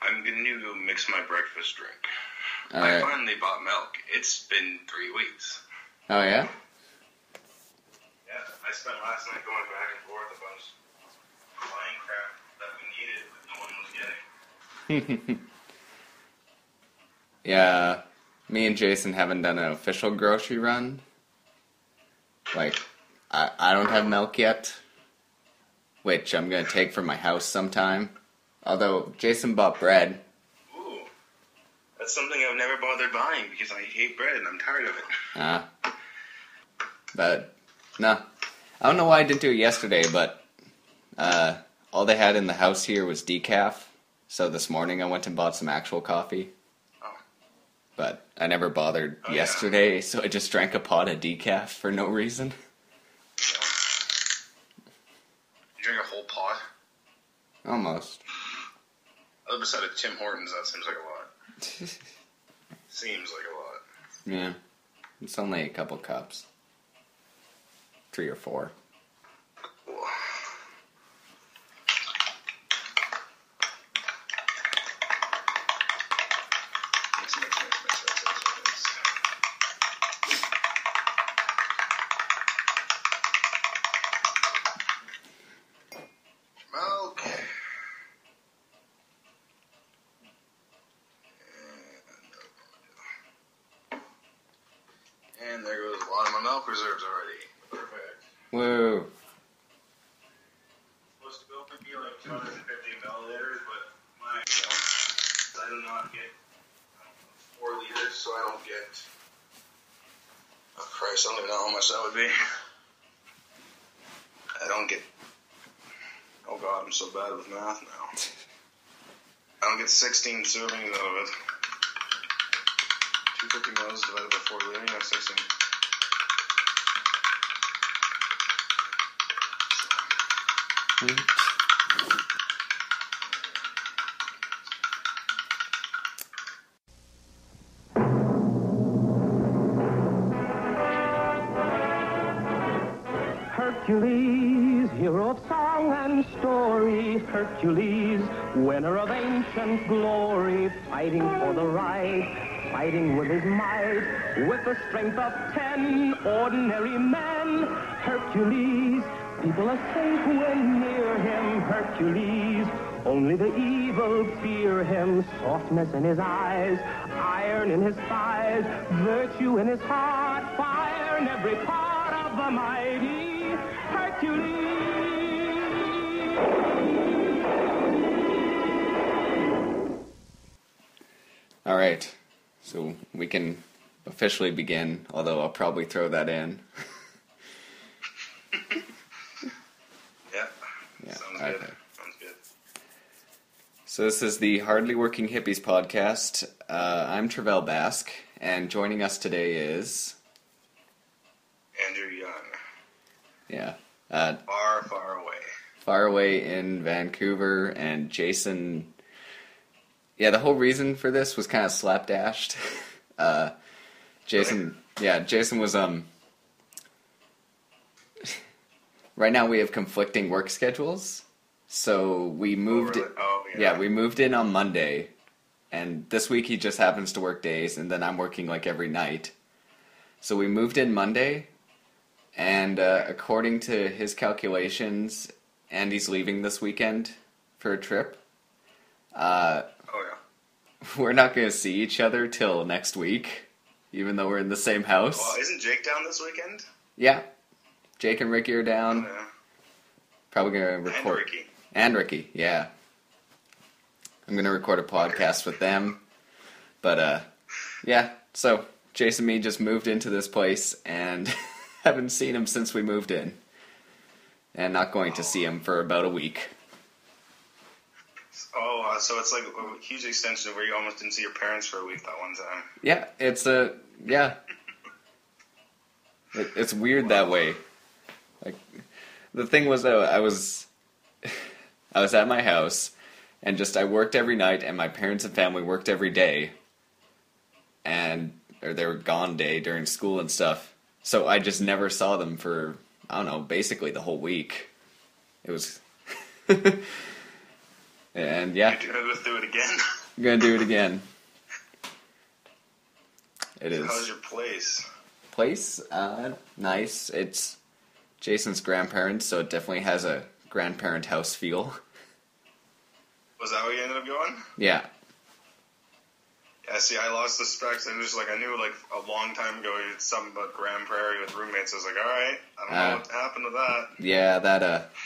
I'm going to go mix my breakfast drink. All I right. finally bought milk. It's been 3 weeks. Oh, yeah? Yeah, I spent last night going back and forth about buying crap that we needed, but no one was getting. Yeah, me and Jason haven't done an official grocery run. Like, I don't have milk yet, which I'm going to take from my house sometime. Although, Jason bought bread. Ooh, that's something I've never bothered buying because I hate bread and I'm tired of it. But, no. I don't know why I didn't do it yesterday, but all they had in the house here was decaf. So this morning I went and bought some actual coffee. But I never bothered yesterday, so I just drank a pot of decaf for no reason. Yeah. You drink a whole pot? Almost. I live beside a Tim Hortons, that seems like a lot. Seems like a lot. Yeah. It's only a couple cups. 3 or 4. Cool. Milk. And there goes a lot of my milk reserves already. Perfect. Whoa. Supposed to go maybe like 250 milliliters, but I do not get 4 liters, so I don't get. Oh Christ, I don't even know how much that would be. I don't get. Oh God, I'm so bad with math now. I don't get 16 servings out of it. 250 mils divided by 4 liters, 16. Hercules, hero of song and story, Hercules, winner of ancient glory, fighting for the right, fighting with his might, with the strength of 10 ordinary men. Hercules, people are safe when near him. Hercules, only the evil fear him. Softness in his eyes, iron in his thighs, virtue in his heart, fire in every part of the mighty Hercules. All right. So we can officially begin, although I'll probably throw that in. Yeah. Sounds okay. good. Sounds good. So this is the Hardly Working Hippies podcast. I'm Travell Basque, and joining us today is... Andrew Young. Yeah. Far, far away. Far away in Vancouver, and Jason... Yeah, the whole reason for this was kind of slapdashed. Jason... Really? Yeah, Jason was... Right now we have conflicting work schedules, so we moved... really? Oh, yeah. Yeah, we moved in on Monday, and this week he just happens to work days, and then I'm working like every night. So we moved in Monday, and according to his calculations, Andy's leaving this weekend for a trip. Oh, yeah. We're not going to see each other till next week, even though we're in the same house. Well, isn't Jake down this weekend? Yeah. Jake and Ricky are down. Yeah. Probably going to record... And Ricky, yeah. I'm going to record a podcast with them. But, yeah. So, Jason and me just moved into this place and haven't seen him since we moved in. And not going to see him for about a week. Oh, so it's like a huge extension of where you almost didn't see your parents for a week that one time. Yeah, it's yeah. It's weird that way. Like, the thing was that I was at my house, and just I worked every night, and my parents and family worked every day, or they were gone day during school and stuff. So I just never saw them for, I don't know, basically the whole week. It was, and yeah. You're gonna go through it again. I'm gonna do it again. It is. How's your place? Place? Nice. It's Jason's grandparents, so it definitely has a grandparent house feel. Was that where you ended up going? Yeah. Yeah, see, I lost the specs. I knew a long time ago you did something about Grand Prairie with roommates. I was like, all right, I don't know what happened with that. Yeah,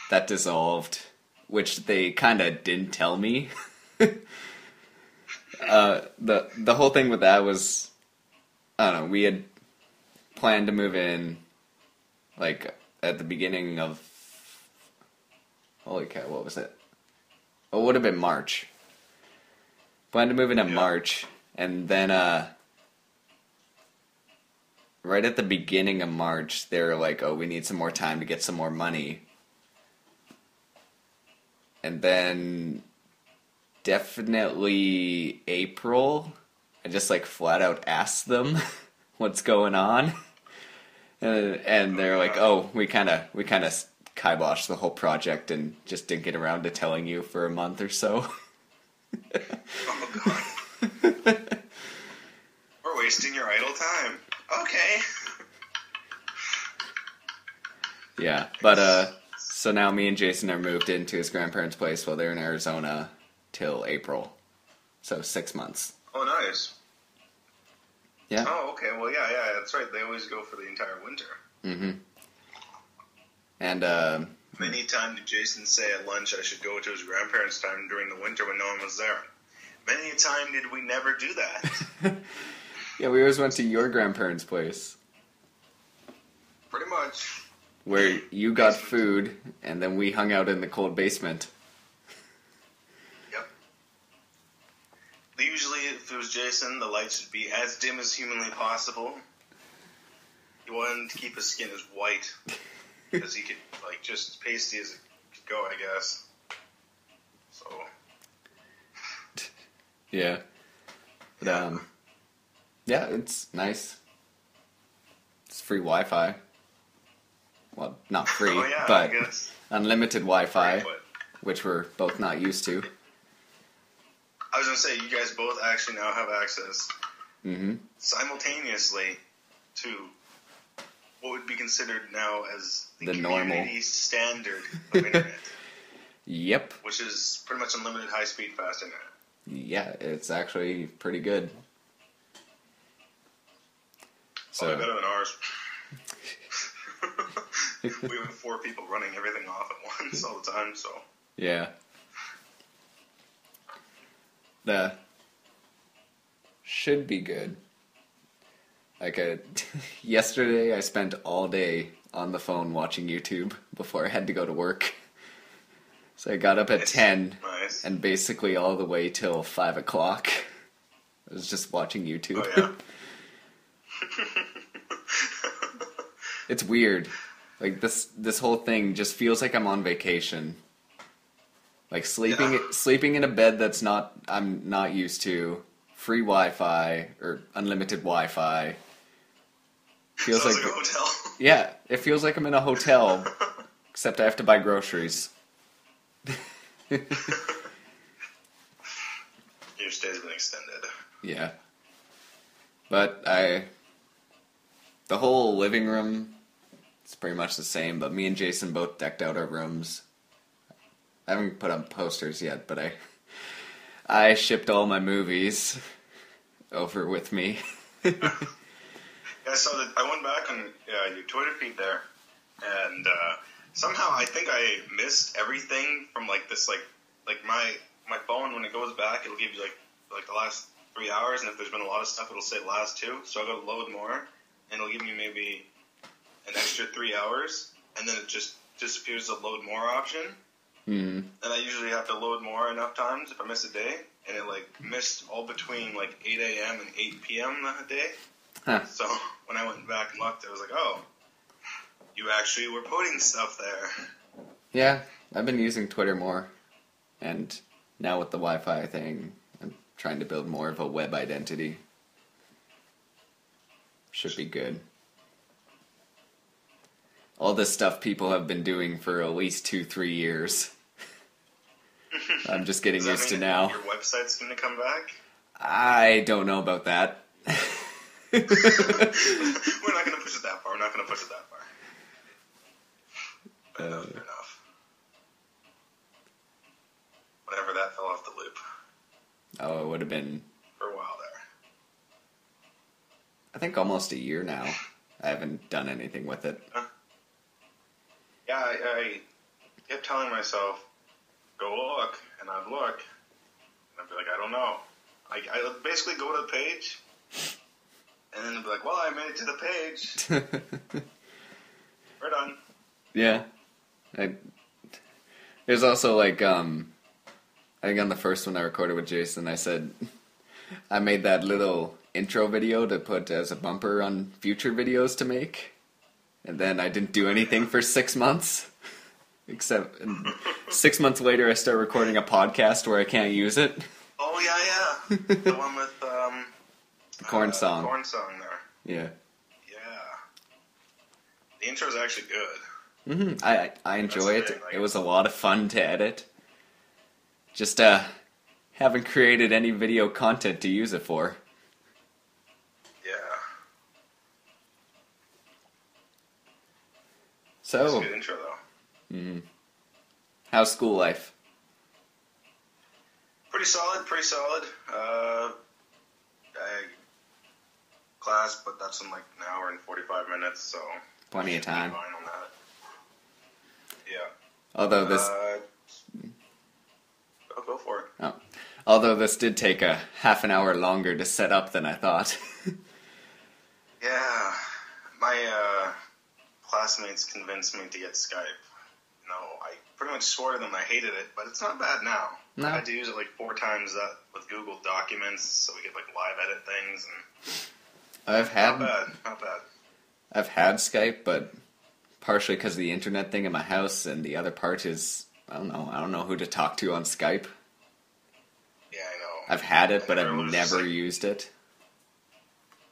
that dissolved, which they kind of didn't tell me. The whole thing with that was, I don't know, we had planned to move in, like, at the beginning of, holy cow, what was it? Oh, it would have been March. Planned to move in March, and then, right at the beginning of March, they were like, oh, we need some more time to get some more money. And then, definitely April, I just, flat out asked them what's going on. And they're like, oh, we kind of kiboshed the whole project and just didn't get around to telling you for a month or so. Oh, God. We're wasting your idle time. Okay. Yeah, but, so now me and Jason are moved into his grandparents' place while they're in Arizona till April. So 6 months. Oh, nice. Yeah. Oh, okay. Well, yeah, that's right. They always go for the entire winter. Mm-hmm. And, Many times did Jason say at lunch I should go to his grandparents' time during the winter when no one was there. Many a time did we never do that. Yeah, we always went to your grandparents' place. Pretty much. Where you got food, and then we hung out in the cold basement. Yep. Usually, if it was Jason, the lights would be as dim as humanly possible. He wanted to keep his skin as white as he could, just as pasty as it could go, I guess. So. Yeah. But, yeah, it's nice. It's free Wi-Fi. Well, not free, but unlimited Wi-Fi, which we're both not used to. I was going to say, you guys both actually now have access simultaneously to what would be considered now as the normal community standard of internet. Yep. Which is pretty much unlimited high-speed fast internet. Yeah, it's actually pretty good. Probably better than ours. We have 4 people running everything off at once all the time, so. Yeah. That should be good. Yesterday I spent all day on the phone watching YouTube before I had to go to work. So I got up at 10 and basically all the way till 5 o'clock. I was just watching YouTube. Oh, yeah? It's weird. This whole thing just feels like I'm on vacation. Sleeping in a bed I'm not used to. Free Wi-Fi or unlimited Wi-Fi. Feels Sounds like a hotel. Yeah, it feels like I'm in a hotel, except I have to buy groceries. Your stay's been extended. Yeah. But the whole living room, it's pretty much the same, but me and Jason both decked out our rooms. I haven't put up posters yet, but I shipped all my movies over with me. Yeah, so I went back on your Twitter feed there, and somehow I think I missed everything from my phone, when it goes back, it'll give you like the last 3 hours, and if there's been a lot of stuff, it'll say last 2, so I'll go to load more, and it'll give me maybe an extra 3 hours, and then it just disappears the load more option. Mm-hmm. And I usually have to load more enough times if I miss a day, and it missed all between 8 a.m. and 8 p.m. that day. Huh. So when I went back and looked, I was like, oh, you actually were putting stuff there. Yeah, I've been using Twitter more, and now with the Wi-Fi thing, I'm trying to build more of a web identity. Should be good. All this stuff people have been doing for at least 2-3 years. I'm just getting used to now. Your website's going to come back? I don't know about that. We're not going to push it that far. Enough. Whenever that fell off the loop. Oh, it would have been... For a while there. I think almost a year now. I haven't done anything with it. Yeah, I kept telling myself, go look, and I'd look, and I'd be like, I don't know. I would basically go to the page, and then I'd be like, well, I made it to the page. We're done. Yeah. There's also, like, I think on the first one I recorded with Jason, I said, I made that little intro video to put as a bumper on future videos to make. And then I didn't do anything for 6 months. Except 6 months later I start recording a podcast where I can't use it. Oh, yeah. The one with, Corn Song. Corn Song there. Yeah. Yeah. The intro's actually good. Mm-hmm. I enjoy it. Like, it was a lot of fun to edit. Just, haven't created any video content to use it for. So, that's a good intro, though. Mm-hmm. How's school life? Pretty solid. Class, but that's in like an hour and 45 minutes, so... Plenty of time. Fine on that. Yeah. Although this... go for it. Oh. Although this did take a half an hour longer to set up than I thought. Yeah. My, classmates convinced me to get Skype. No, I pretty much swore to them I hated it, but it's not bad now. No. I had to use it like 4 times that with Google Documents, so we could like live edit things. And not bad. I've had Skype, but partially because of the internet thing in my house, and the other part is I don't know who to talk to on Skype. Yeah, I know. I've had it, but I've never used it.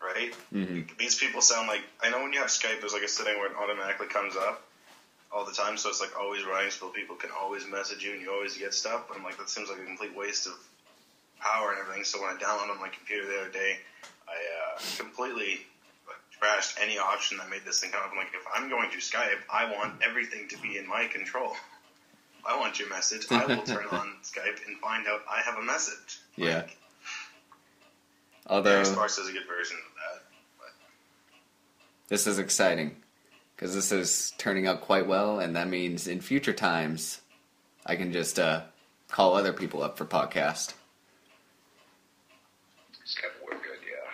Right? Mm-hmm. These people sound like... I know when you have Skype, there's like a setting where it automatically comes up all the time, so it's like always running, so people can always message you and you always get stuff, but I'm like, that seems like a complete waste of power and everything, so when I downloaded on my computer the other day, I completely trashed any option that made this thing come up. I'm like, if I'm going to Skype, I want everything to be in my control. I want your message. I will turn on Skype and find out I have a message. Yeah. Although Sparse is a good version of that. But. This is exciting because this is turning out quite well, and that means in future times I can just call other people up for podcast. Skype will work good, yeah.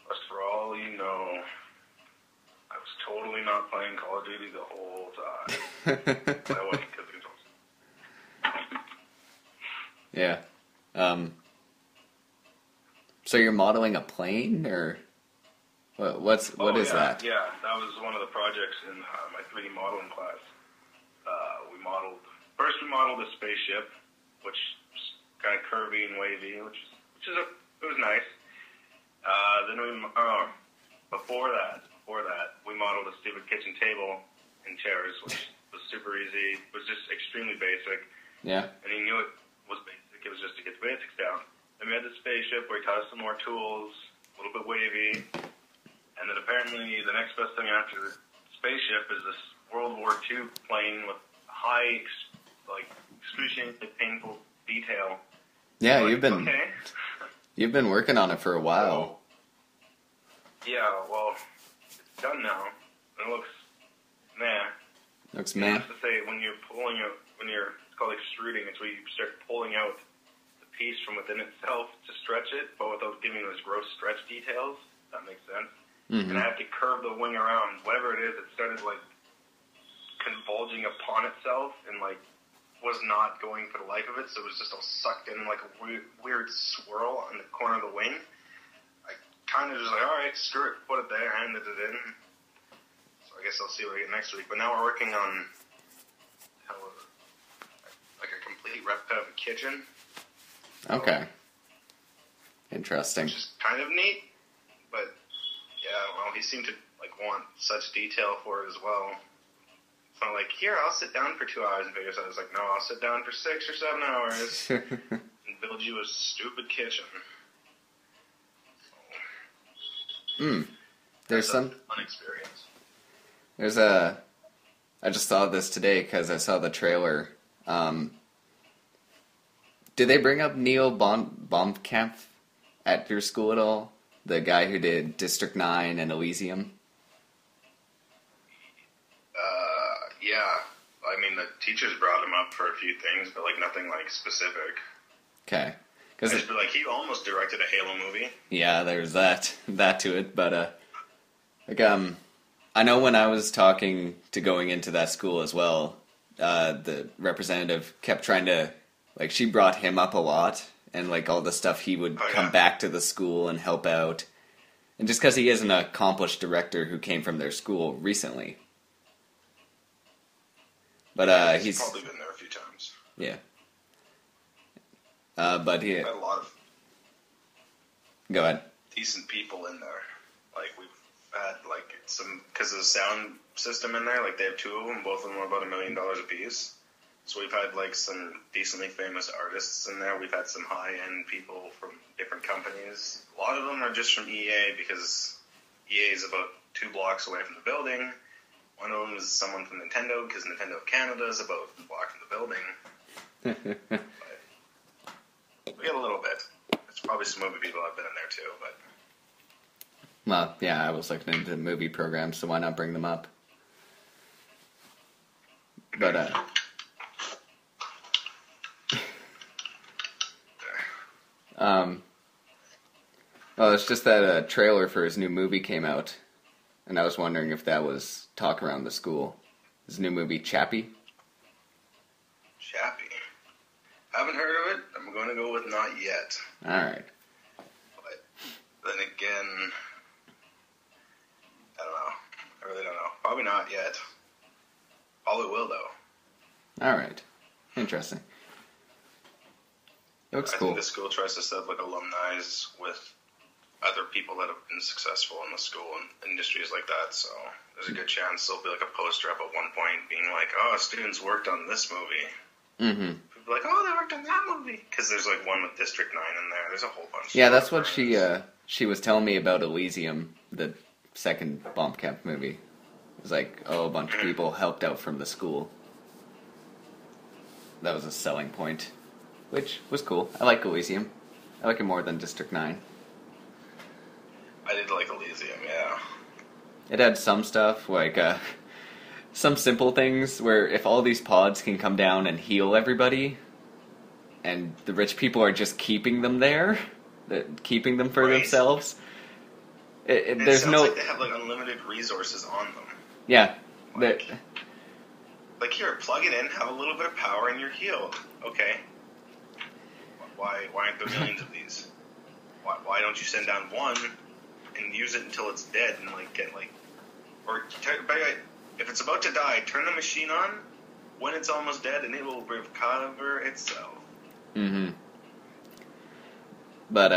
But for all you know, I was totally not playing Call of Duty the whole time. I wasn't because of controls. Yeah. So you're modeling a plane, or what is that? Yeah, that was one of the projects in my 3D modeling class. We modeled a spaceship, which was kind of curvy and wavy, it was nice. Before that, we modeled a stupid kitchen table and chairs, which was super easy. It was just extremely basic. Yeah. And he knew it was basic. It was just to get the basics down. Then we had the spaceship where he taught us some more tools, a little bit wavy. And then apparently the next best thing after the spaceship is this World War II plane with high, excruciatingly painful detail. Yeah, like, you've been working on it for a while. Yeah, well, it's done now. It looks meh. Looks meh. I have to say, it's called extruding. It's where you start pulling out the piece from within itself to stretch it, but without giving those gross stretch details. That makes sense. Mm-hmm. And I have to curve the wing around. Whatever it is, it started convulging upon itself and was not going for the life of it. So it was just all sucked in like a weird swirl on the corner of the wing. I kind of just all right, screw it, put it there, handed it in. So I guess I'll see what I get next week. But now we're working on a complete replica of a kitchen. Okay. Interesting. Which is kind of neat, but yeah, well, he seemed to want such detail for it as well. So I'm like, here, I'll sit down for 2 hours and figure this out. I was like, no, I'll sit down for 6 or 7 hours and build you a stupid kitchen. There's some fun experience. I just saw this today because I saw the trailer. Did they bring up Neil Blomkamp at your school at all? The guy who did District 9 and Elysium? Yeah. I mean, the teachers brought him up for a few things, but, like, nothing, like, specific. Okay. I just feel like he almost directed a Halo movie. Yeah, there's that to it, but, I know when I was talking to going into that school as well, the representative kept trying to, like, she brought him up a lot, and, like, all the stuff he would come back to the school and help out. And just because he is an accomplished director who came from their school recently. But, he's probably been there a few times. Yeah. But he... We've had a lot of... Go ahead. Decent people in there. Like, we've had, like, some... Because of the sound system in there, like, they have 2 of them. Both of them are about $1 million a piece. So we've had, like, some decently famous artists in there. We've had some high-end people from different companies. A lot of them are just from EA, because EA is about 2 blocks away from the building. One of them is someone from Nintendo, because Nintendo of Canada is about a block from the building. But we get a little bit. There's probably some movie people have been in there, too, but... Well, yeah, I was looking into movie programs, so why not bring them up? But, well, it's just that a trailer for his new movie came out, and I was wondering if that was talk around the school. His new movie, Chappie? Chappie? Haven't heard of it. I'm going to go with not yet. Alright. But then again, I don't know. I really don't know. Probably not yet. Probably will, though. Alright. Interesting. Looks cool. I think the school tries to set up, like, alumni with other people that have been successful in the school and industries like that, so there's a good chance there'll be, like, a poster up at one point being like, oh, students worked on this movie. Mm-hmm. People be like, oh, they worked on that movie. Because there's, like, one with District 9 in there. There's a whole bunch. Yeah, that's what she was telling me about Elysium, the second Blomkamp movie. It was like, oh, a bunch of people helped out from the school. That was a selling point, which was cool. I like Elysium. I like it more than District 9. I did like Elysium, yeah. It had some stuff, like, some simple things where if all these pods can come down and heal everybody, and the rich people are just keeping them there, keeping them for themselves, there's no... like they have, like, unlimited resources on them. Yeah. Like, here, plug it in, have a little bit of power, and you're healed. Okay. Why aren't there millions of these? Why don't you send down one and use it until it's dead and, like, get, like... Or, if it's about to die, turn the machine on when it's almost dead, and it will recover itself. Mm-hmm. But,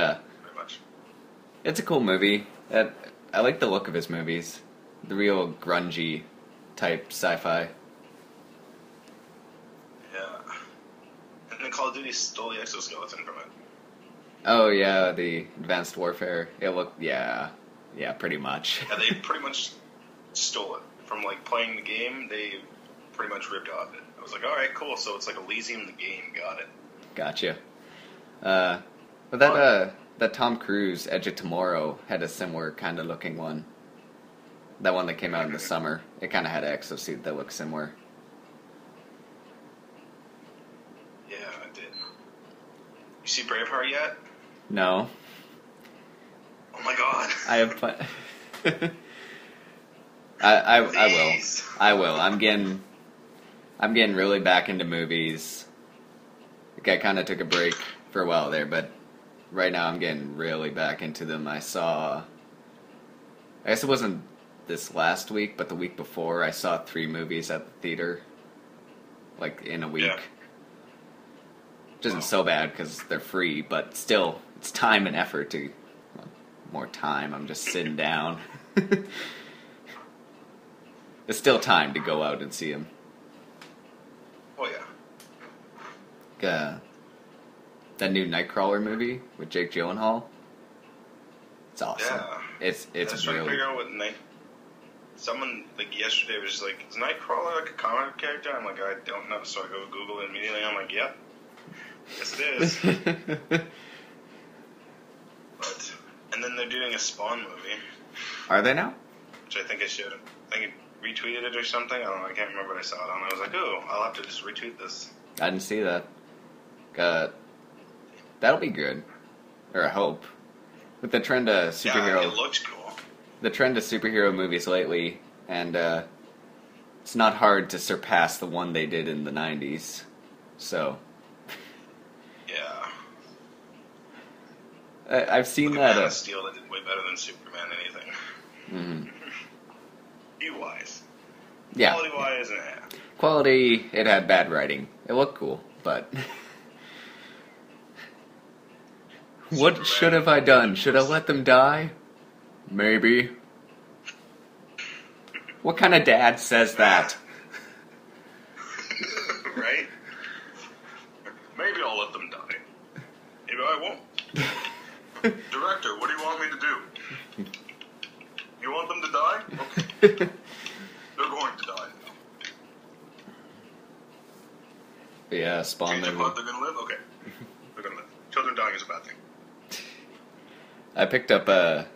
Pretty much. It's a cool movie. I like the look of his movies. The real grungy type sci-fi. Yeah. And then Call of Duty stole the exoskeleton from it. Oh, yeah, the Advanced Warfare. It looked, yeah, pretty much. Yeah, they pretty much stole it. From, like, playing the game, they pretty much ripped off it. I was like, alright, cool, so it's like Elysium the game, got it. Gotcha. But that Tom Cruise, Edge of Tomorrow, had a similar kind of looking one. That one that came out in the summer. It kind of had an exosuit that looked similar. Yeah, I did. You see Braveheart yet? No. Oh my god. I have I will. I will. I'm getting really back into movies. Like, I kind of took a break for a while there, but right now I'm getting really back into them. I guess it wasn't this last week, but the week before, I saw 3 movies at the theater, like, in a week. Yeah. Which isn't so bad, because they're free, but still, it's time and effort to... Well, more time, I'm just sitting down. There's still time to go out and see him. Oh, yeah. That new Nightcrawler movie with Jake Gyllenhaal. It's awesome. Yeah. It's I was trying to figure out what someone, like, yesterday was just like, is Nightcrawler like a comic character? I'm like, I don't know. So I go Google it immediately. I'm like, yep. Yes, it is. And then they're doing a Spawn movie. Are they now? Which I think I should. I think I retweeted it or something. I don't know. I can't remember what I saw it on. I was like, oh, I'll have to just retweet this. I didn't see that. That'll be good. Or I hope. With the trend of superhero... Yeah, it looks cool. The trend of superhero movies lately, and it's not hard to surpass the one they did in the 90s. So... Yeah. I've seen that. Man of Steel that did way better than Superman anything. Mm-hmm. View-wise. Yeah. Quality-wise, Quality, it had bad writing. It looked cool, but... What should have I done? Should I let them die? Maybe. What kind of dad says that? Right? Maybe I'll let them die. Maybe I won't. Director, what do you want me to do? You want them to die? Okay. They're going to die. Yeah, Spawn Change of movie. heart, they're going to live? Okay. They're going to live. Children dying is a bad thing. I picked up a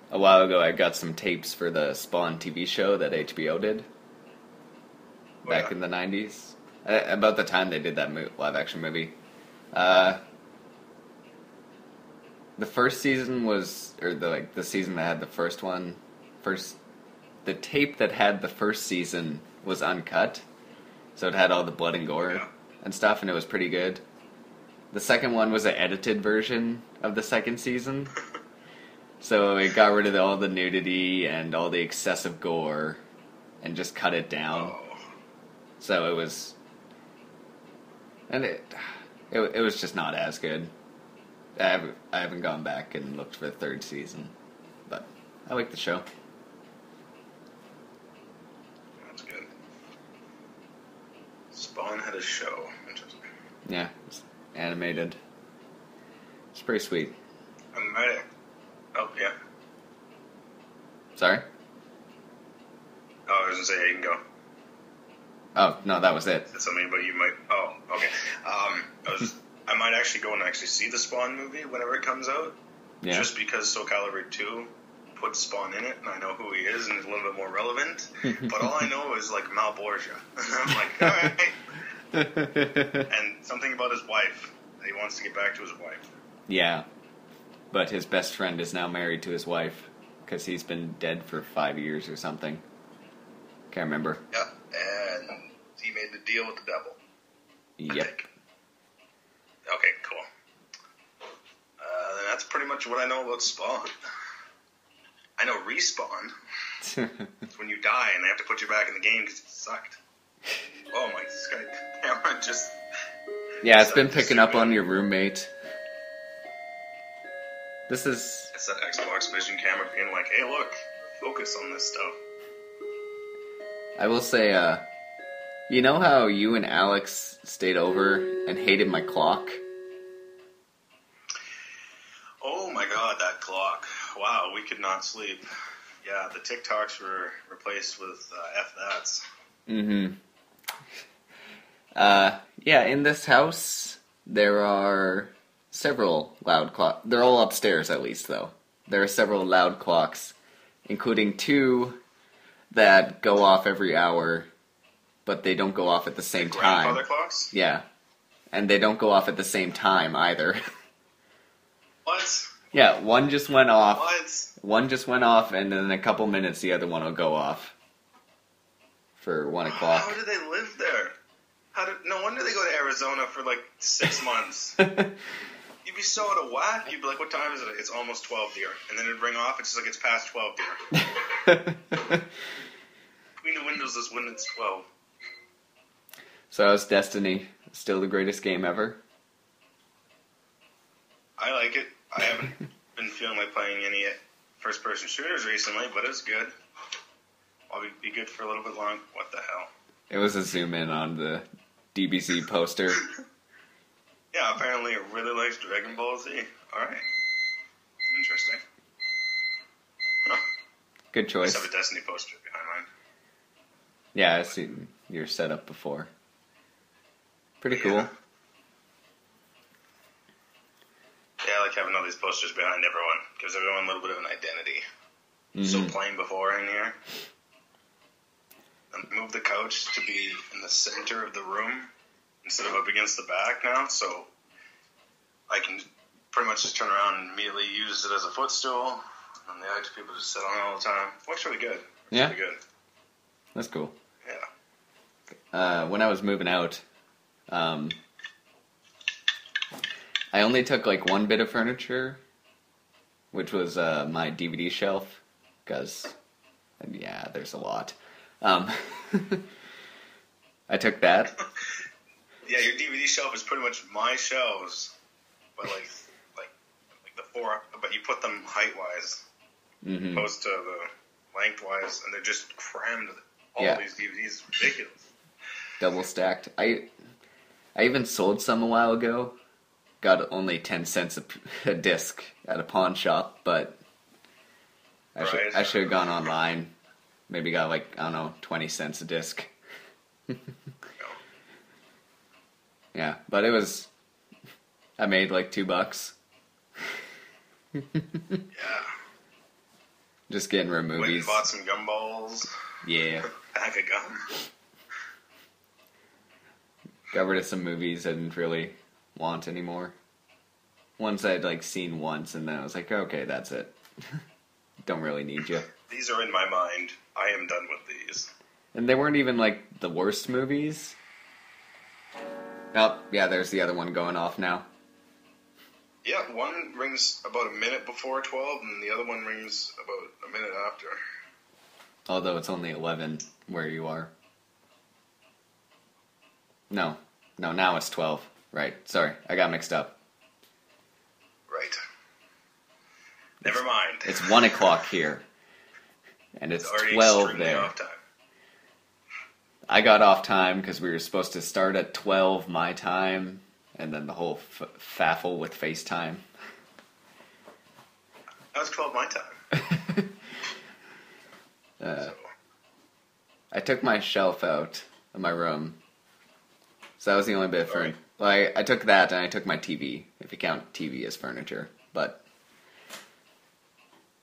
while ago. I got some tapes for the Spawn TV show that HBO did back in the 90s. About the time they did that live action movie. The first season was, or the season that had the first one, the tape that had the first season was uncut, so it had all the blood and gore and stuff, and it was pretty good. The second one was an edited version of the second season. So it got rid of all the nudity and all the excessive gore and just cut it down. Oh. So it was... And it was just not as good. I haven't gone back and looked for the third season. But I like the show. That's good. Spawn had a show. Interesting. Yeah, it's animated. It's pretty sweet. I might... Oh, yeah. Sorry? Oh, I was going to say, yeah, you can go. Oh, no, that was it. Said something, but you might... Oh, okay. I might actually go and actually see the Spawn movie whenever it comes out. Yeah. Just because Soul Calibur 2 put Spawn in it, and I know who he is, and he's a little bit more relevant. But all I know is, like, Malborgia. I'm like, alright. And something about his wife. He wants to get back to his wife. Yeah. But his best friend is now married to his wife, because he's been dead for 5 years or something. Can't remember. Yeah, and he made the deal with the devil. Yep. Okay, cool. That's pretty much what I know about Spawn. I know Respawn. It's when you die and they have to put you back in the game because it sucked. Oh my Skype camera just... Yeah, it's been picking up on your roommate. This is... It's that Xbox Vision camera being like, hey look, focus on this stuff. I will say, you know how you and Alex stayed over and hated my clock? Oh my god, that clock. Wow, we could not sleep. Yeah, the TikToks were replaced with F-that's. Mm-hmm. Yeah, in this house, there are several loud clocks. They're all upstairs, at least, though. There are several loud clocks, including 2 that go off every hour, but they don't go off at the same time. Grandfather clocks? Yeah. And they don't go off at the same time, either. What? Yeah, one just went off. What? One just went off, and then in a couple minutes, the other one will go off. For 1 o'clock. How do they live there? No wonder they go to Arizona for like 6 months. You'd be so out of whack. You'd be like, what time is it? It's almost 12, dear. And then it'd ring off. It's just like, it's past 12, dear. Between the windows is when it's 12. So how's Destiny? Still the greatest game ever? I like it. I haven't been feeling like playing any first-person shooters recently, but it's good. I'll be good for a little bit long. What the hell? It was a zoom in on the DBZ poster. Yeah, apparently it really likes Dragon Ball Z. Alright. Interesting. Huh. Good choice. I just have a Destiny poster behind mine. Yeah, I've seen your setup before. Pretty cool. Yeah, I like having all these posters behind everyone. Gives everyone a little bit of an identity. So playing before in here. And move the couch to be in the center of the room instead of up against the back now, so I can pretty much just turn around and immediately use it as a footstool. And the other people just sit on it all the time. Works really good. Yeah. Really good. That's cool. Yeah. When I was moving out, I only took like one bit of furniture, which was my DVD shelf, because, yeah, there's a lot. I took that. Yeah, your DVD shelf is pretty much my shelves, but like the four, but you put them height-wise, opposed to the lengthwise, and they're just crammed with all these DVDs. Ridiculous. Double stacked. I even sold some a while ago. Got only 10 cents a disc at a pawn shop, but I should have gone online. Maybe got like, I don't know, 20 cents a disc. Yeah, but it was, I made like $2. Yeah. Just getting rid of movies. Went and bought some gumballs. Yeah. Pack of gum. Got rid of some movies I didn't really want anymore. Ones I'd like seen once, and then I was like, okay, that's it. Don't really need you. These are in my mind. I am done with these. And they weren't even like the worst movies. Oh, yeah, there's the other one going off now. Yeah, one rings about a minute before 12, and the other one rings about a minute after. Although it's only 11 where you are. No, now it's 12. Right, sorry, I got mixed up. Right. Never mind. It's 1 o'clock here. And it's 12 there. Off time. I got off time because we were supposed to start at 12 my time, and then the whole faffle with FaceTime. That was 12 my time. I took my shelf out of my room, so that was the only bit of furniture. Well, I took that, and I took my TV, if you count TV as furniture.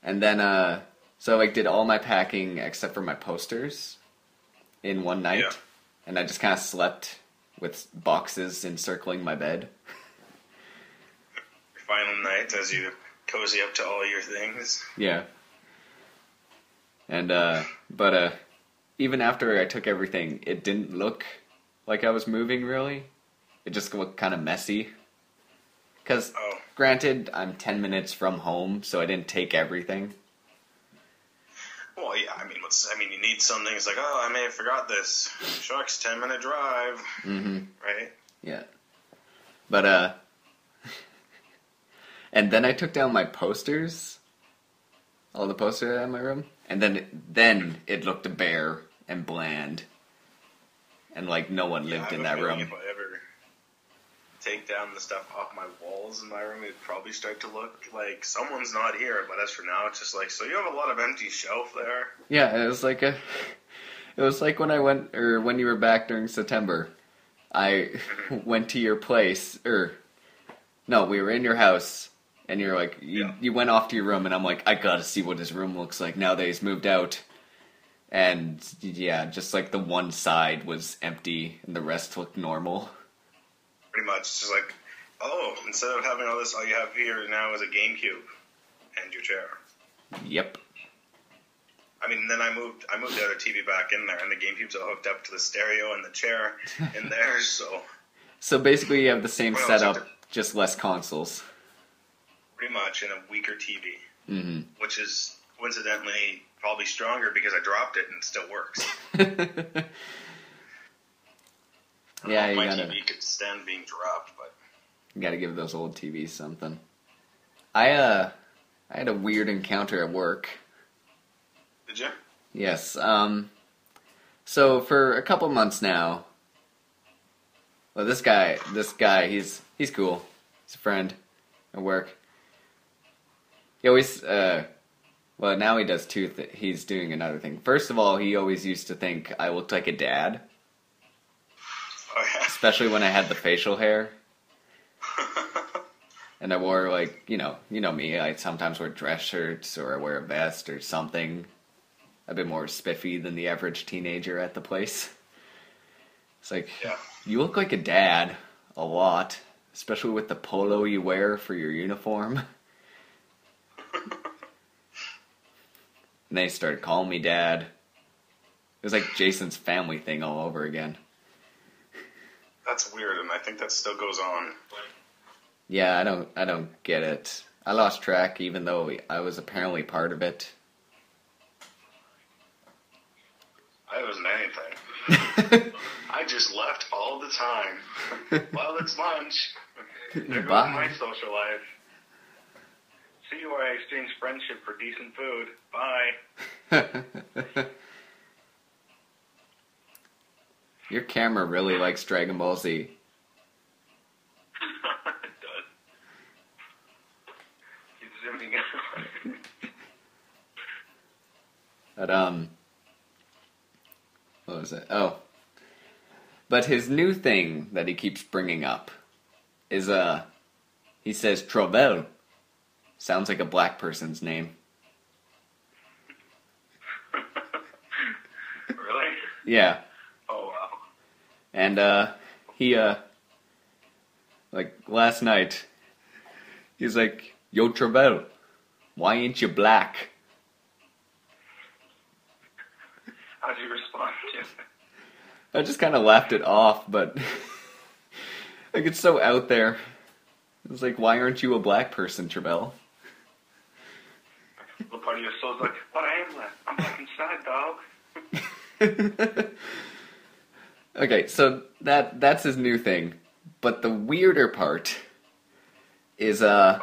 And then, so I did all my packing except for my posters in one night, and I just kind of slept with boxes encircling my bed. Your final night as you cozy up to all your things. Yeah. And, but even after I took everything, it didn't look like I was moving, really. It just looked kind of messy. Because, granted, I'm 10 minutes from home, so I didn't take everything. Well, yeah, I mean, you need something. It's like, I may have forgot this. Shucks, 10-minute drive. Mm-hmm. Right? Yeah. But, and then I took down my posters. All the posters I had in my room. And then it looked bare and bland. And, like, no one lived in that room. If I ever take down the stuff off my walls in my room, it'd probably start to look like someone's not here. But as for now, it's just like, so you have a lot of empty shelf there. Yeah, it was like when I went, or when you were back during September. I went to your place, no, we were in your house, and you're like, you went off to your room, and I'm like, I gotta see what his room looks like now that he's moved out. And yeah, just like the one side was empty, and the rest looked normal. Pretty much, just like, instead of having all this, all you have here now is a GameCube and your chair. Yep. I mean, then I moved the other TV back in there, and the GameCube's all hooked up to the stereo and the chair in there, so... So basically you have the same setup, just less consoles. Pretty much, and a weaker TV. Mm-hmm. Which is, coincidentally, probably stronger because I dropped it and it still works. Yeah, you my gotta... TV could stand being dropped, but... You gotta give those old TVs something. I had a weird encounter at work. Did you? Yes. So for a couple months now, well, this guy, he's cool. He's a friend at work. He always, well, now he does he's doing another thing. First of all, he always used to think I looked like a dad. Oh, yeah. Especially when I had the facial hair. And I wore, like, you know me, I sometimes wear dress shirts or I wear a vest or something. A bit more spiffy than the average teenager at the place. It's like, yeah. You look like a dad a lot, especially with the polo you wear for your uniform. And they started calling me dad. It was like Jason's family thing all over again. That's weird, and I think that still goes on. Yeah, I don't get it. I lost track, even though I was apparently part of it. I wasn't anything. I just left all the time. Well, it's lunch. There goes my social life. See why I exchange friendship for decent food. Bye. Your camera really likes Dragon Ball Z. It does. Keep zooming out. But, what was it? Oh. But his new thing that he keeps bringing up is, he says Travell. Sounds like a black person's name. Really? Yeah. Oh, wow. And, he, like, last night, he's like, Yo, Travell, why ain't you black? How'd you respond to it? I just kind of laughed it off, but, like, it's so out there. It's like, why aren't you a black person, Travell? The part of your soul's like, but I am black. I'm black inside, dog. Okay, so that's his new thing. But the weirder part is, oh, God.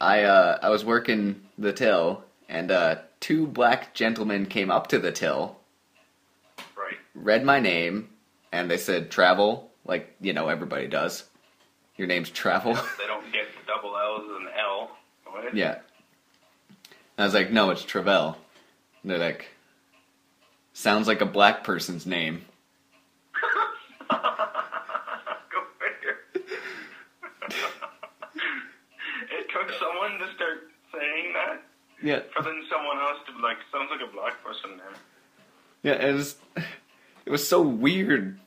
I was working the till, and, two black gentlemen came up to the till, Right. read my name, and they said, Travell, like, everybody does. Your name's Travell. They don't get double L's and L. What? Yeah. I was like, no, it's Travell. And they're like, sounds like a black person's name. Go figure. It took someone to start saying that. Yeah. For then someone else to be like, sounds like a black person name. Yeah, it was so weird.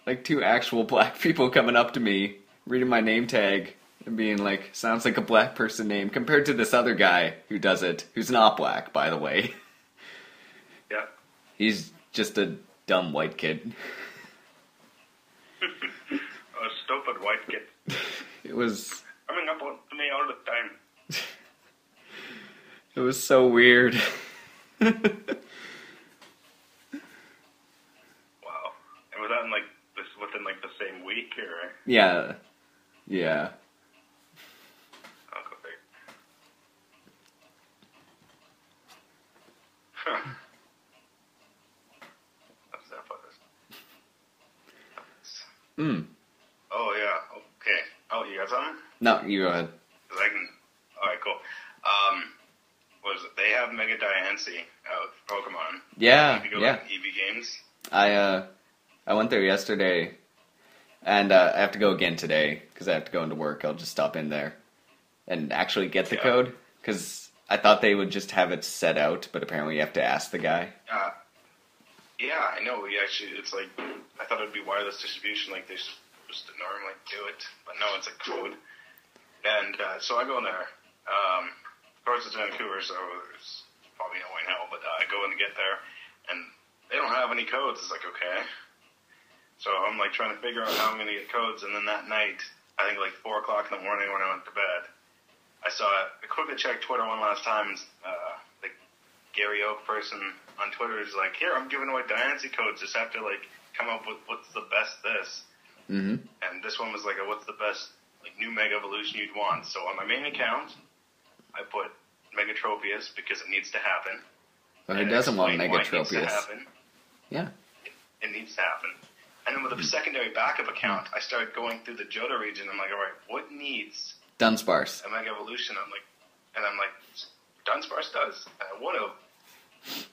Like, two actual black people coming up to me, reading my name tag, and being like, sounds like a black person name, compared to this other guy who does it, who's not black, by the way. Yeah. He's just a dumb white kid. A stupid white kid. It was... Coming up to me all the time. It was so weird. Wow. And was that in, like, within, like, the same week, or? Yeah. Yeah. I'll go figure. Huh. What's that for this? Oh, yeah. Okay. Oh, you got something? No, you go ahead. 'Cause I can... Alright, cool. What is it? They have Mega Diancie out for Pokemon. Yeah, You can go yeah. to EV Games. I went there yesterday, and I have to go again today, because I have to go into work. I'll just stop in there and actually get the code, because I thought they would just have it set out, but apparently you have to ask the guy. Yeah, I know. We actually, it's like, I thought it would be wireless distribution like they supposed to normally do it, but no, it's a code. And so I go in there. Of course, it's Vancouver, so there's probably no way in hell, but I go in to get there, and they don't have any codes. It's like, okay. So I'm like trying to figure out how I'm going to get codes, and then that night, I think like 4 o'clock in the morning when I went to bed, I quickly checked Twitter one last time, and the Gary Oak person on Twitter is like, here, I'm giving away Diancie codes, just have to like come up with what's the best this. Mm-hmm. And this one was like, what's the best like new Mega Evolution you'd want? So on my main account, I put Megatropius because it needs to happen. Well, who doesn't want Mega Tropius? It needs to happen. Yeah. It needs to happen. And then with a secondary backup account, I started going through the Johto region. I'm like, all right, what needs Dunsparce. a Mega Evolution? I'm like, Dunsparce does. And I would have,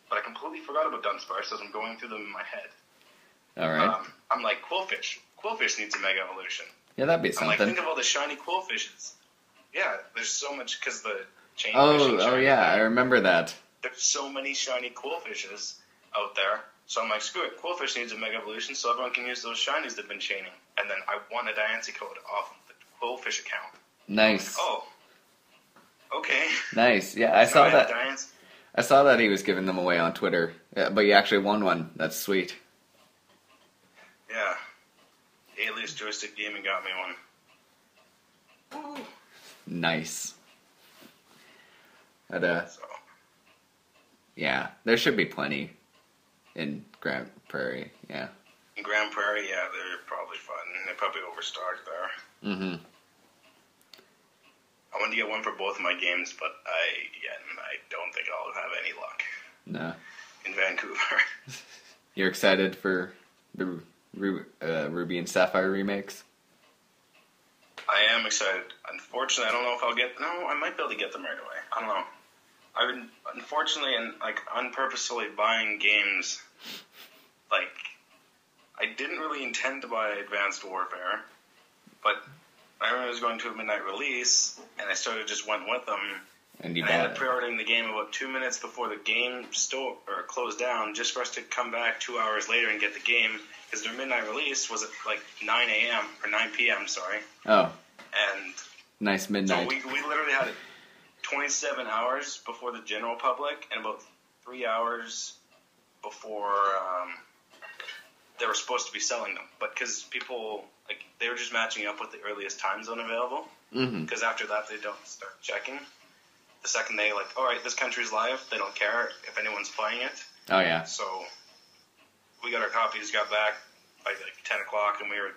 but I completely forgot about Dunsparce as I'm going through them in my head. All right. I'm like, Quillfish. Quillfish needs a Mega Evolution. Yeah, that'd be something. I'm like, think of all the shiny Quillfishes. Yeah, there's so much, because the chain fishing. Oh yeah, I remember that. There's so many shiny Quillfishes out there. So I'm like, screw it, Quillfish needs a Mega Evolution so everyone can use those shinies they've been chaining. And then I won a Diancie code off of the Quillfish account. Nice. Like, oh. Okay. Nice. Yeah, I saw that. I saw that he was giving them away on Twitter. Yeah, but you actually won one. That's sweet. Yeah. Alias Joystick Gaming got me one. Woo. Nice. Yeah, there should be plenty in Grand Prairie, yeah. In Grand Prairie, yeah, they're probably fun. They're probably overstocked there. Mm-hmm. I wanted to get one for both of my games, but I don't think I'll have any luck. No. In Vancouver. You're excited for the Ruby and Sapphire remakes? I am excited. Unfortunately, I don't know if I'll get... No, I might be able to get them right away. I don't know. I've been, unfortunately, and unpurposefully buying games. I didn't really intend to buy Advanced Warfare, but I remember I was going to a midnight release, and I just went with them. And I ended up pre-ordering the game about 2 minutes before the game closed down, just for us to come back 2 hours later and get the game, because their midnight release was at 9 a.m. or 9 p.m. Sorry. Oh. And nice midnight. So we literally had 27 hours before the general public, and about 3 hours before they were supposed to be selling them. But because people they were just matching up with the earliest time zone available. Because after that they don't start checking. The second they all right, this country's live, they don't care if anyone's playing it. Oh, yeah. So we got our copies, got back by 10 o'clock, and we were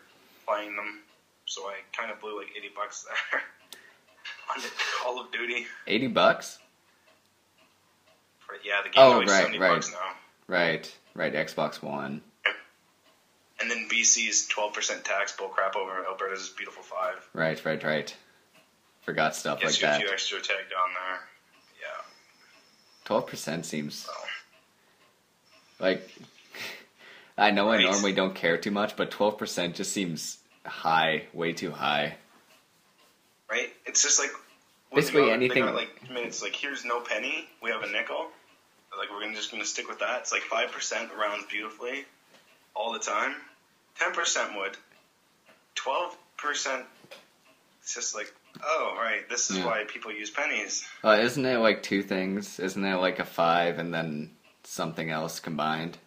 playing them. So I kind of blew $80 there on Call of Duty. $80? Yeah, the game's $70 now. Right, Xbox One. And then BC's 12% tax bullcrap over Alberta's beautiful 5. Right. Forgot stuff like that. Gets you a few extra tagged on there. Yeah. 12% seems... I know I normally don't care too much, but 12% just seems high, way too high. Right? It's just basically anything... They got, it's here's no penny, we have a nickel. We're just going to stick with that. It's 5% rounds beautifully all the time. 10% would. 12%, it's just oh, right, this is why people use pennies. Isn't it two things? Isn't it a 5 and then something else combined?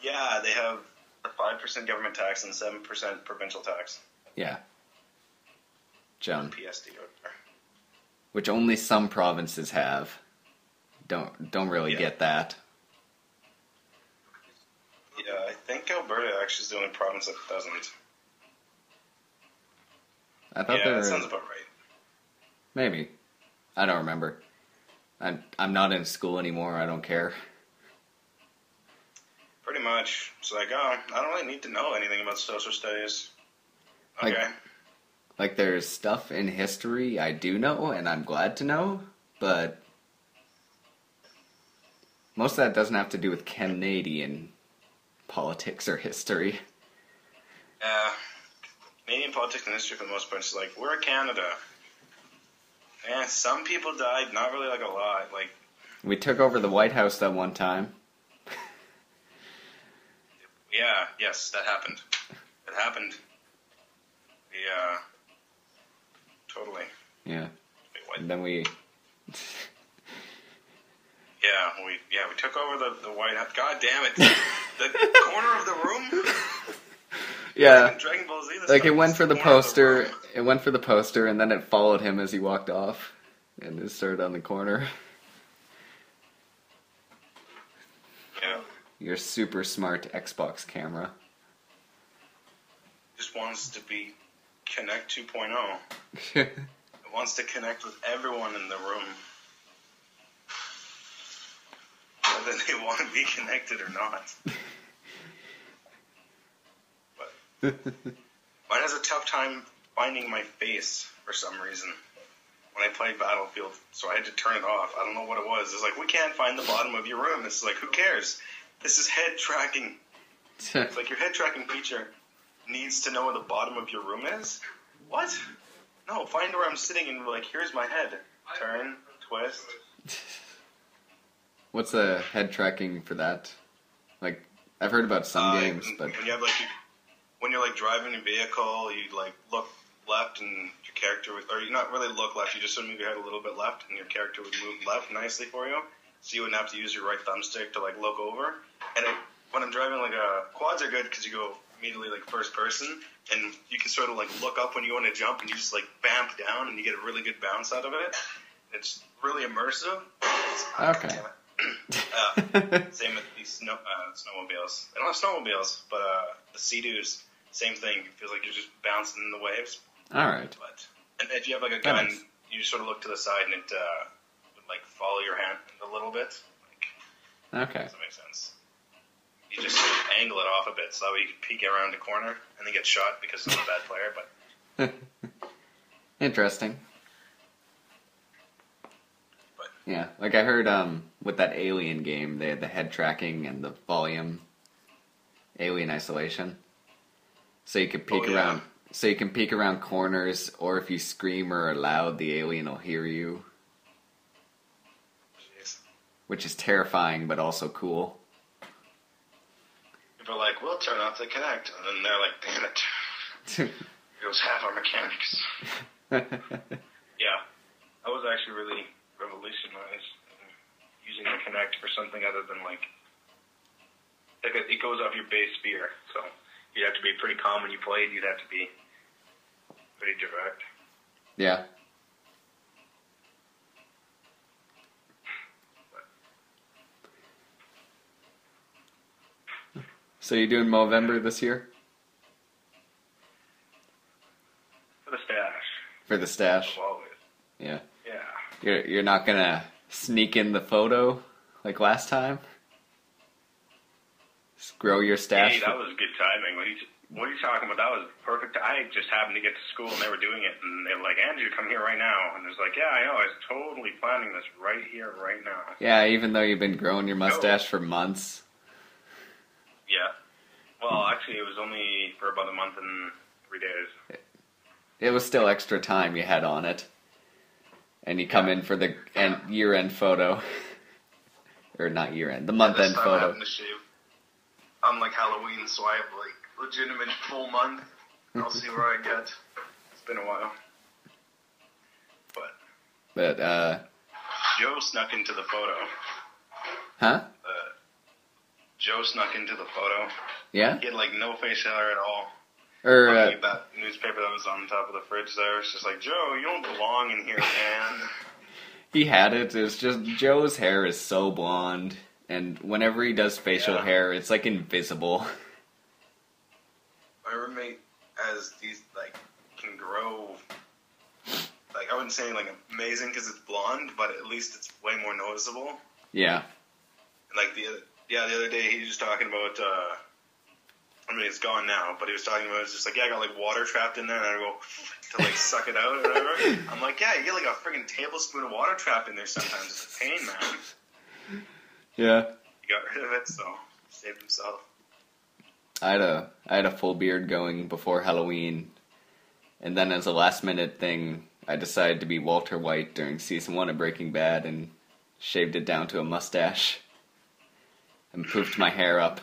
Yeah, they have a 5% government tax and 7% provincial tax. Yeah. Joan. PSD. Which only some provinces have. Don't really get that. Yeah, I think Alberta actually is the only province that doesn't. I thought that sounds about right. Maybe. I don't remember. I'm not in school anymore. I don't care. Pretty much. It's I don't really need to know anything about social studies. Okay. There's stuff in history I do know, and I'm glad to know, but most of that doesn't have to do with Canadian politics or history. Yeah. Canadian politics and history for the most part is we're Canada. Yeah, some people died, not really a lot. We took over the White House that one time. Yeah, yes, that happened. It happened. Yeah. Totally. Yeah. And then we... we took over the White House. God damn it. The corner of the room? Yeah. Dragon Ball Z, it went for the poster. It went for the poster, and then it followed him as he walked off. And it started on the corner. Yeah. Your super smart Xbox camera. Just wants to be Connect 2.0. It wants to connect with everyone in the room. whether they want to be connected or not. But mine has a tough time finding my face for some reason when I play Battlefield, so I had to turn it off. I don't know what it was. It's like, we can't find the bottom of your room. It's like, who cares? This is head tracking. It's like your head tracking feature needs to know where the bottom of your room is? What? No, find where I'm sitting and like, here's my head. Turn, twist. What's the head tracking for that? Like, I've heard about some games, but when you have like, when you're like driving a vehicle, you like look left and your character would, or you not really look left, you just sort of move your head a little bit left and your character would move left nicely for you, so you wouldn't have to use your right thumbstick to like look over. And when I'm driving, like quads are good because you go immediately like first person, and you can sort of like look up when you want to jump, and you just like bamp down, and you get a really good bounce out of it. It's really immersive. Okay. Same with these snowmobiles. They don't have snowmobiles, but the Sea-Doos, same thing. It feels like you're just bouncing in the waves. All right. But and if you have like a gun, you just sort of look to the side, and it would like follow your hand a little bit. Like, okay. Does that make sense? You just sort of angle it off a bit so that way you can peek around the corner and then get shot because I'm a bad player. But interesting. But yeah, like I heard with that Alien game, they had the head tracking and the volume, Alien Isolation, so you could peek around. So you can peek around corners, or if you scream or are loud, the alien will hear you. Jeez. Which is terrifying, but also cool. People are like, we'll turn off the Kinect. And then they're like, damn it. It was half our mechanics. Yeah. That was actually really revolutionized. Using the Kinect for something other than like it goes off your base fear. So you'd have to be pretty calm when you played. You'd have to be pretty direct. Yeah. So you doing Movember this year? For the stash. For the stash? Always. Yeah. Yeah. You're not gonna sneak in the photo like last time? Just grow your stash? Hey, that was good timing. What are you talking about? That was perfect. I just happened to get to school and they were doing it, and they were like, Andrew, come here right now. And it was like, yeah, I know. I was totally planning this right here, right now. Yeah, even though you've been growing your mustache for months. Yeah. Well, actually, it was only for about a month and 3 days. It was still extra time you had on it. And you come in for the year-end photo. Or not year-end, the month-end photo. I happened to shave on like Halloween, so I have like legitimate full month. I'll see where I get. It's been a while. But Joe snuck into the photo. Huh? Joe snuck into the photo. Yeah? He had like no facial hair at all. Or that newspaper that was on top of the fridge there, it's just like, Joe, you don't belong in here, man. he had it. It's just Joe's hair is so blonde, and whenever he does facial hair, it's like invisible. My roommate has these like can grow. Like I wouldn't say like amazing because it's blonde, but at least it's way more noticeable. Yeah. And like the other day he was just talking about. I mean, it's gone now, but he was talking about it's just like, yeah, I got like water trapped in there, and I go to like suck it out or whatever. I'm like, yeah, you get like a friggin' tablespoon of water trapped in there sometimes. It's a pain, man. Yeah. He got rid of it, so saved himself. I had a full beard going before Halloween, and then as a last minute thing, I decided to be Walter White during season 1 of Breaking Bad and shaved it down to a mustache and poofed my hair up.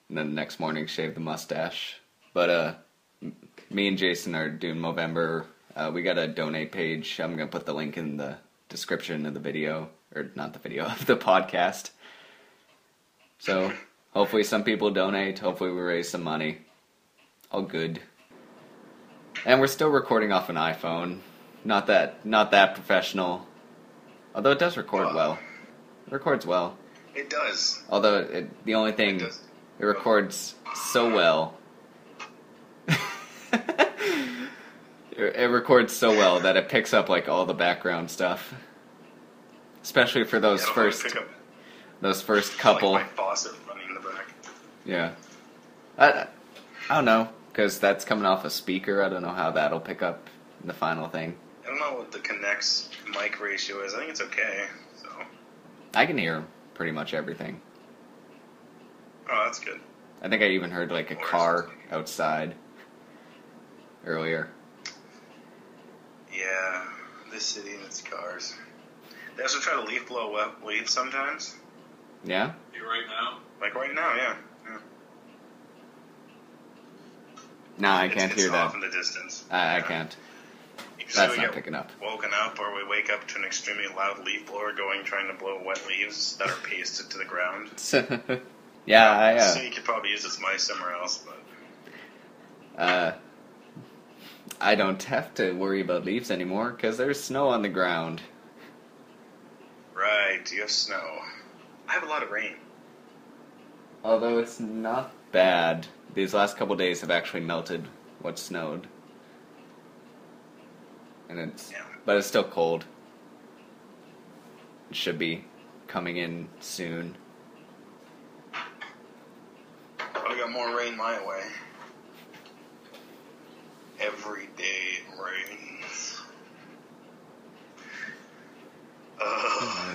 And then the next morning, shave the mustache. But me and Jason are doing Movember. We got a donate page. I'm going to put the link in the description of the video. Or not the video, of the podcast. So, hopefully some people donate. Hopefully we raise some money. All good. And we're still recording off an iPhone. Not that professional. Although it does record well. It records well. It does. Although, the only thing... It records so well. It records so well that it picks up like all the background stuff. Especially for those first couple. Like my faucet running in the back. Yeah. I don't know, because that's coming off a speaker. I don't know how that'll pick up in the final thing. I don't know what the Connect's mic ratio is. I think it's okay. So I can hear pretty much everything. Oh, that's good. I think I even heard like a car outside earlier. Yeah, this city and its cars. They also try to leaf blow wet weed sometimes. Yeah? You right now? Like right now, yeah. No, I can't hear it's that. Off in the distance. I can't. Usually That's not picking up. Woken up, or we wake up to an extremely loud leaf blower trying to blow wet leaves that are pasted to the ground. Yeah, So you could probably use this mice somewhere else, but I don't have to worry about leaves anymore because there's snow on the ground. Right, you have snow. I have a lot of rain. Although it's not bad. These last couple days have actually melted what snowed. And but it's still cold. It should be coming in soon. I got more rain my way. Every day it rains.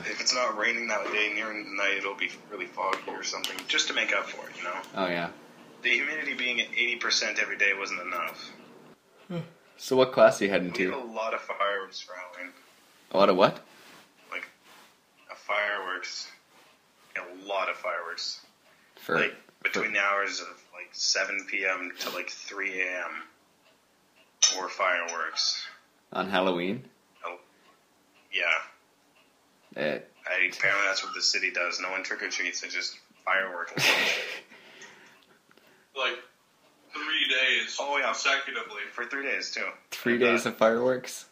If it's not raining that day near the night, it'll be really foggy or something, just to make up for it, you know? Oh, yeah. The humidity being at 80% every day wasn't enough. So what class are you heading We to? had a lot of fireworks for Halloween. A lot of what? Like, fireworks. A lot of fireworks. Between the hours of, 7 p.m. to, 3 a.m. were fireworks. On Halloween? Oh, yeah. Apparently that's what the city does. No one trick-or-treats. It's just fireworks. 3 days. Oh, yeah. Consecutively. For 3 days, too. 3 days of fireworks?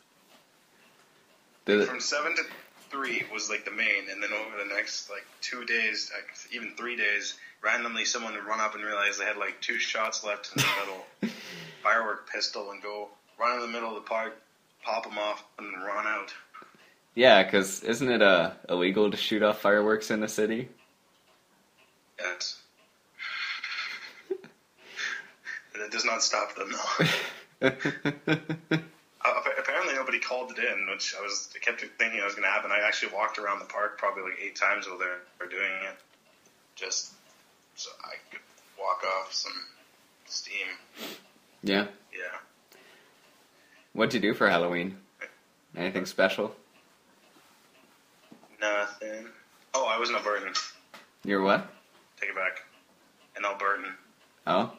From 7 to 3 was, the main, and then over the next, 2 days, even 3 days, randomly someone would run up and realize they had, 2 shots left in the middle. Firework pistol and go run in the middle of the park, pop them off, and run out. Yeah, because isn't it illegal to shoot off fireworks in the city? Yes. That does not stop them, though. Apparently nobody called it in, which I kept thinking it was going to happen. I actually walked around the park probably 8 times while they were doing it, just so I could walk off some steam. Yeah? Yeah. What'd you do for Halloween? Anything special? Nothing. Oh, I was in Albertan. You're what? Take it back. In Albertan. Oh?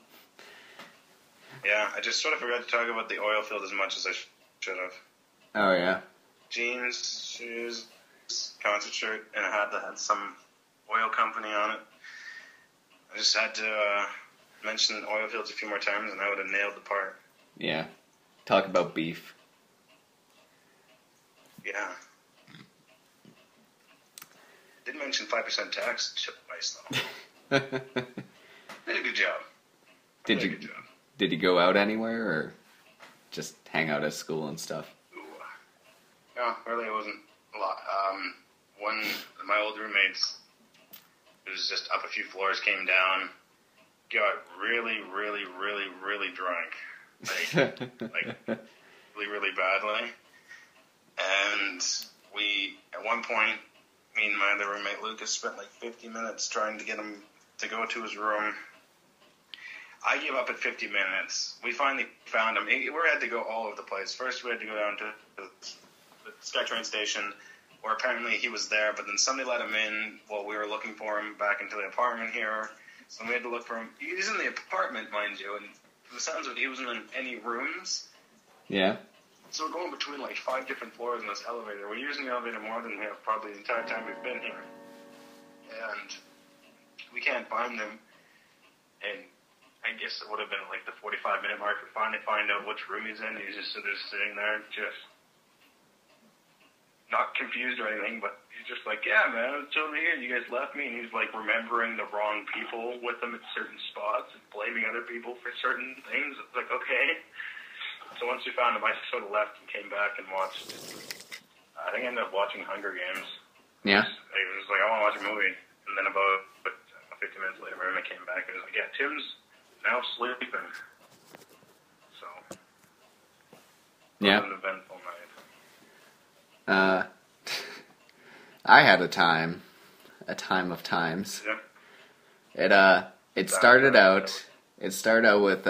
Yeah, I just sort of forgot to talk about the oil field as much as I should have. Oh, yeah. Jeans, shoes, concert shirt, and a hat that had some oil company on it. I just had to mention oil fields a few more times, and I would have nailed the part. Yeah. Talk about beef. Yeah. Didn't mention 5% tax twice, though. Did a good job. Did you go out anywhere, or just hang out at school and stuff? Ooh. No, really, it wasn't a lot. One of my old roommates, who was just up a few floors, came down, got really, really, really, really drunk. Really, really badly. And we, at one point, me and my other roommate Lucas spent 50 minutes trying to get him to go to his room. I gave up at 50 minutes. We finally found him. We had to go all over the place. First, we had to go down to the SkyTrain station, where apparently he was there, but then somebody let him in while we were looking for him back into the apartment here. So we had to look for him. He was in the apartment, mind you, and from the sounds of it, he wasn't in any rooms. Yeah. So we're going between 5 different floors in this elevator. We're using the elevator more than we have probably the entire time we've been here. And we can't find them. And I guess it would have been the 45-minute mark. We finally find out which room he's in. He's just sitting there, just not confused or anything, but he's just yeah, man, I was totally here. You guys left me. And he's remembering the wrong people with him at certain spots and blaming other people for certain things. It's okay. So once we found him, I sort of left and came back and watched. I think I ended up watching Hunger Games. Yeah. He was like, I want to watch a movie. And then about 50 minutes later, I came back and he was like, yeah, Tim's now sleeping. So, yeah. It was an eventful night. I had a time of times. Yeah. It started out with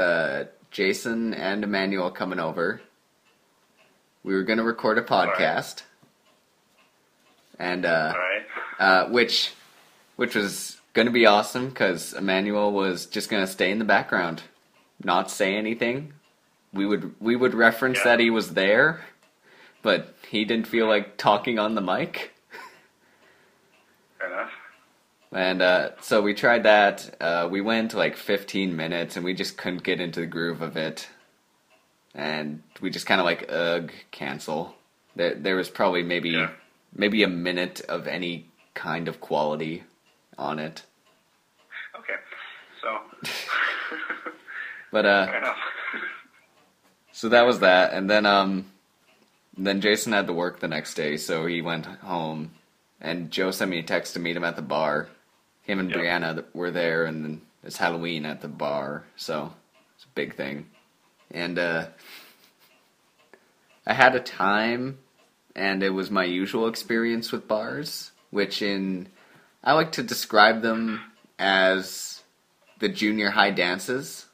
Jason and Emmanuel coming over. We were going to record a podcast. And which was going to be awesome because Emmanuel was just going to stay in the background, not say anything. We would reference that he was there, but he didn't feel like talking on the mic. Fair enough. And so we tried that. We went like 15 minutes, and we just couldn't get into the groove of it. And we just kind of like, cancel. There was probably maybe a minute of any kind of quality on it. Okay, so. But fair enough. So that was that, and then Jason had to work the next day, so he went home, and Joe sent me a text to meet him at the bar. Him and Brianna were there, and then it's Halloween at the bar, so it's a big thing. And I had a time, and it was my usual experience with bars, I like to describe them as the junior high dances,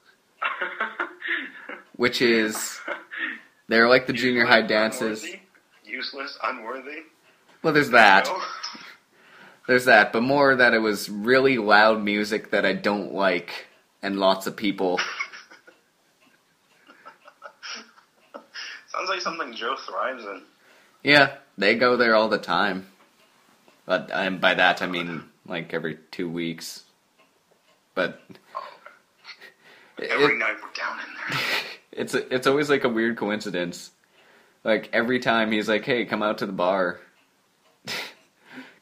which is, they're like the junior high dances. Useless, unworthy. Well, there's that. There's that, but more that it was really loud music that I don't like, and lots of people. Sounds like something Joe thrives in. Yeah, they go there all the time. But by that I mean like every 2 weeks. But every night we're down in there. It's always like a weird coincidence. Like every time he's like, "Hey, come out to the bar."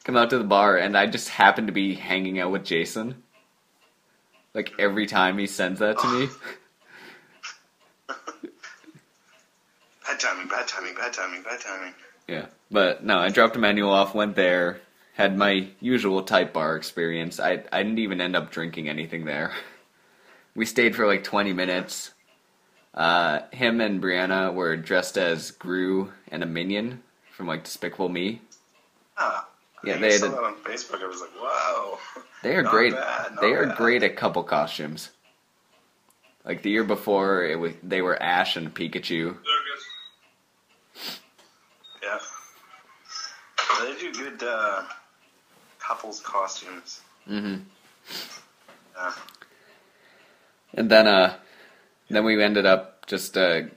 Come out to the bar, and I just happen to be hanging out with Jason. Like every time he sends that to me. Bad timing. Yeah, but no, I dropped Emmanuel off, went there, had my usual type bar experience. I didn't even end up drinking anything there. We stayed for like 20 minutes. Him and Brianna were dressed as Gru and a Minion from like Despicable Me. Yeah, I saw that on Facebook. I was like, wow. They are great. They are great at couple costumes. Like the year before, they were Ash and Pikachu. Yeah. They do good couples costumes. Mm-hmm. Yeah. And then we ended up just going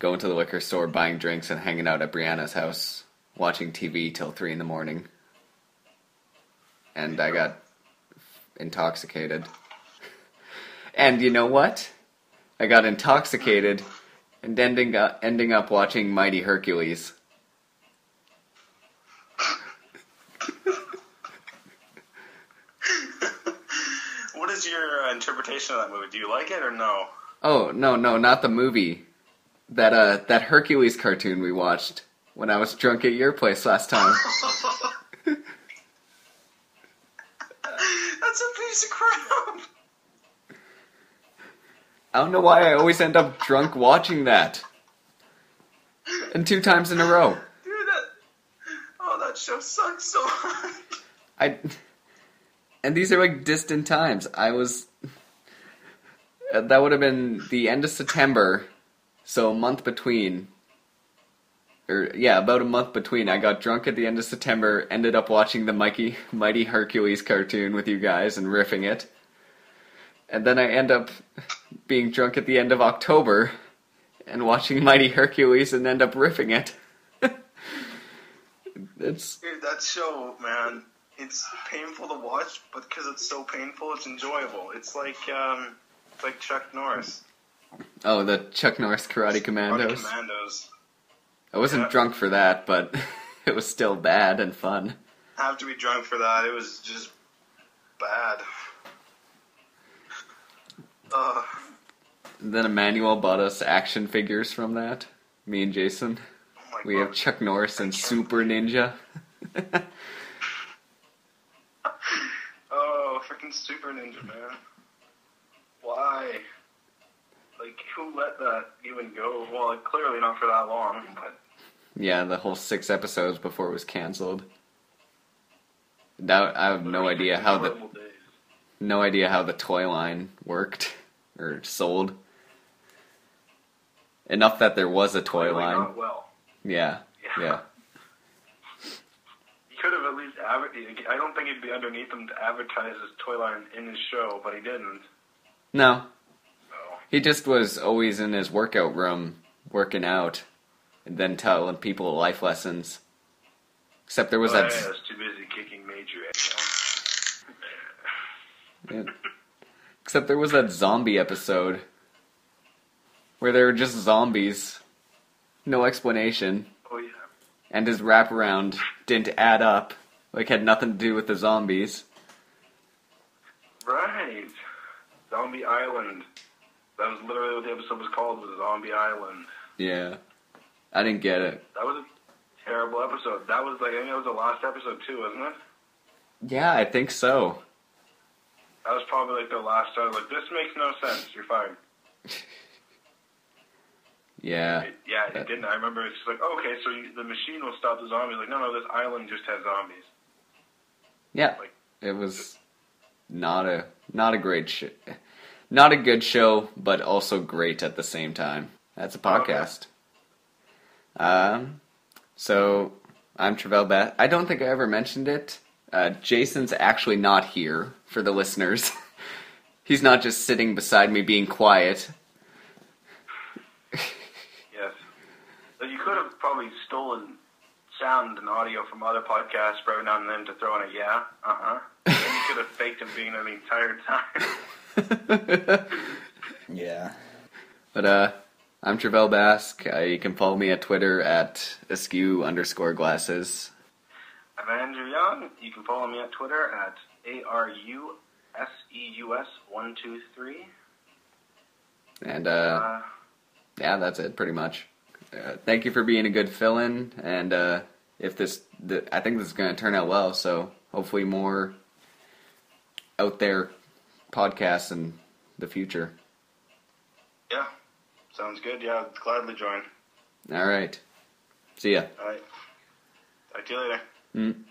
to the liquor store, buying drinks, and hanging out at Brianna's house, watching TV till 3 a.m. And I got intoxicated. And you know what? I got intoxicated and ending up watching Mighty Hercules. What is your interpretation of that movie? Do you like it or no? Oh, no, not the movie. That Hercules cartoon we watched when I was drunk at your place last time. That's a piece of crap. I don't know why I always end up drunk watching that. And 2 times in a row. Dude, that show sucks so much. And these are like distant times. That would have been the end of September, so a month between. About a month between. I got drunk at the end of September, ended up watching the Mighty Hercules cartoon with you guys and riffing it. And then I end up being drunk at the end of October and watching Mighty Hercules and end up riffing it. Dude, that show, man, it's painful to watch, but because it's so painful, it's enjoyable. It's like Chuck Norris. Oh, the Chuck Norris Karate Commandos. Karate Commandos. I wasn't drunk for that, but it was still bad and fun. I have to be drunk for that. It was just bad. Then Emmanuel bought us action figures from that. Me and Jason. Oh my We God. have Chuck Norris and Super Ninja. change it, man. Why? Like, who let that even go? Well, like, clearly not for that long, but... Yeah, the whole 6 episodes before it was canceled. Now, I have no idea how the toy line worked or sold. Enough that there was a toy line. Not well. Yeah. He could have at least I don't think it'd be underneath him to advertise his toy line in his show, but he didn't. No. So. He just was always in his workout room working out and then telling people life lessons. Except there was that... I was too busy kicking Major. Yeah. Except there was that zombie episode where they were just zombies. No explanation. Oh, yeah. And his wraparound didn't add up. Like, had nothing to do with the zombies. Right. Zombie Island. That was literally what the episode was called, was Zombie Island. Yeah. I didn't get it. That was a terrible episode. That was, like, I think that was the last episode, too, wasn't it? Yeah, I think so. That was probably, like, the last time. Like, this makes no sense. You're fired. Yeah. It didn't. I remember it's just like, oh, okay, so the machine will stop the zombies. Like, no, this island just has zombies. Yeah. Like, it was not a great show. Not a good show, but also great at the same time. That's a podcast. Okay. So, I'm Travell Bass. I don't think I ever mentioned it. Jason's actually not here, for the listeners. He's not just sitting beside me being quiet. Yes. But you could have probably stolen sound and audio from other podcasts for every now and then to throw in a yeah, uh-huh. And you could have faked him being there the entire time. Yeah. But, I'm Travell Bask. You can follow me at Twitter at askew_glasses. I'm Andrew Young. You can follow me at Twitter at ARUSEUS123. And, yeah, that's it, pretty much. Thank you for being a good fill-in, and I think this is going to turn out well, so hopefully more out there podcasts in the future. Yeah, sounds good. Yeah, I'd gladly join. All right. See ya. All right. Talk to you later. Mm.